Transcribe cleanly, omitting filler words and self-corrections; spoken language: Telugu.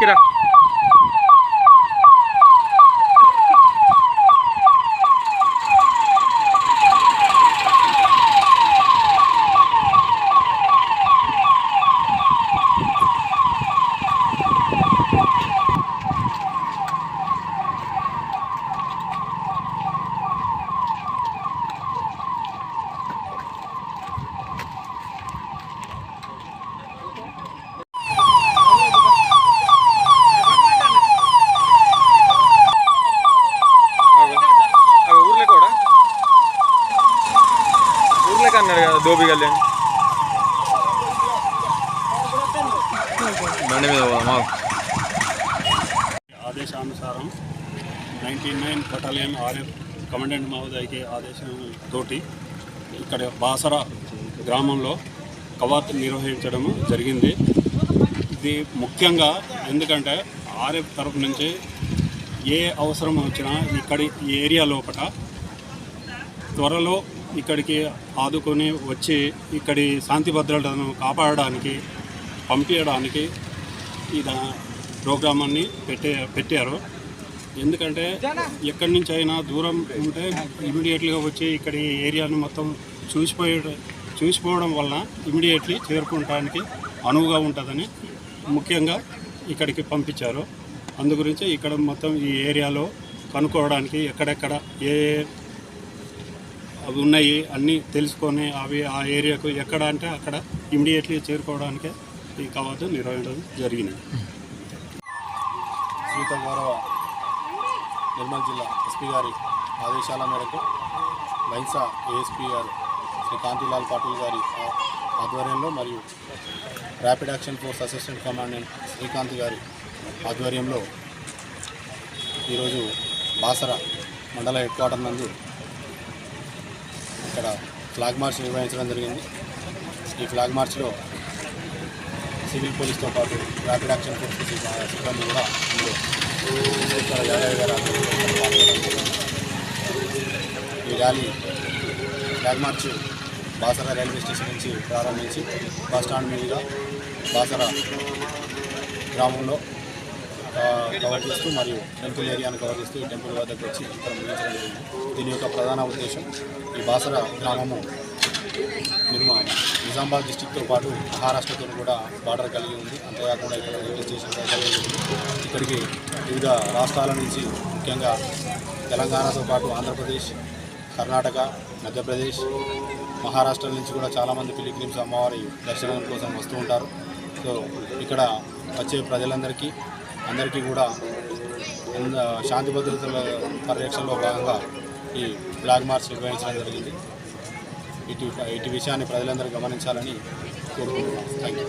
పైకి రా. दो भी गले బండి మీద ఆదేశానుసారం 99 బటాలియన్ ఆర్ఎఫ్ కమాండెంట్ మహోదయకి ఆదేశంతో ఇక్కడ బాసర గ్రామంలో కవాత్ నిర్వహించడం జరిగింది. ఇది ముఖ్యంగా ఎందుకంటే ఆర్ఎఫ్ తరపు నుంచి ఏ అవసరం వచ్చినా ఇక్కడి ఏరియా లోపల త్వరలో ఇక్కడికి ఆదుకొని వచ్చి ఇక్కడి శాంతి భద్రతను కాపాడడానికి పంపించడానికి ఈ ప్రోగ్రామాన్ని పెట్టారు. ఎందుకంటే ఎక్కడి నుంచి అయినా దూరం ఉంటే ఇమీడియట్లీగా వచ్చి ఇక్కడి ఏరియాను మొత్తం చూసిపోవడం వలన ఇమీడియట్లీ చేరుకోవడానికి అనువుగా ఉంటుందని ముఖ్యంగా ఇక్కడికి పంపించారు. అందు గురించి ఇక్కడ మొత్తం ఈ ఏరియాలో కనుక్కోవడానికి ఎక్కడెక్కడ ఏ అవి ఉన్నాయి అన్నీ తెలుసుకొని అవి ఆ ఏరియాకు ఎక్కడ అంటే అక్కడ ఇమీడియట్లీ చేరుకోవడానికి ఈ కవాతు నిర్వహించడం జరిగింది. శ్రీత గౌరవ నిర్మల్ జిల్లా ఎస్పీ గారి ఆదేశాల మేరకు బైన్సా ఏఎస్పీ గారు శ్రీ కాంతి పాటిల్ గారి ఆధ్వర్యంలో మరియు rapid action force assistant commandant Srikanthi గారి ఆధ్వర్యంలో ఈరోజు బాసర మండల హెడ్ క్వార్టర్ నందు ఇక్కడ ఫ్లాగ్ మార్చ్ నిర్వహించడం జరిగింది. ఈ ఫ్లాగ్ మార్చ్లో సివిల్ పోలీస్తో పాటు ర్యాపిడ్ యాక్షన్ ఫోర్స్ సిబ్బంది కూడా ఈ rally flag March Basara railway station నుంచి ప్రారంభించి బస్ స్టాండ్ మీదుగా బాసర గ్రామంలో కవర్ చేస్తూ మరియు టెంపుల్ ఏరియాను కవర్ చేస్తూ ఈ టెంపుల్ వద్దకు వచ్చి ఇక్కడ ముగించడం జరిగింది. దీని యొక్క ప్రధాన ఉద్దేశం ఈ బాసర గ్రామము నిజామాబాద్ డిస్టిక్తో పాటు మహారాష్ట్రతో కూడా బార్డర్ కలిగి ఉంది. అంతేకాకుండా ఇక్కడ రైల్వే స్టేషన్ ఇక్కడికి వివిధ రాష్ట్రాల నుంచి ముఖ్యంగా తెలంగాణతో పాటు ఆంధ్రప్రదేశ్, కర్ణాటక, మధ్యప్రదేశ్, మహారాష్ట్ర నుంచి కూడా చాలామంది పిలిగ్రిమ్స్ అమ్మవారి దర్శనం కోసం వస్తూ ఉంటారు. సో ఇక్కడ వచ్చే ప్రజలందరికీ కూడా శాంతి భద్రతల పరిరక్షణలో భాగంగా ఈ ఫ్లాగ్ మార్చ్ నిర్వహించడం జరిగింది. ఇటు విషయాన్ని ప్రజలందరూ గమనించాలని కోరుకుంటున్నాను. Thank you.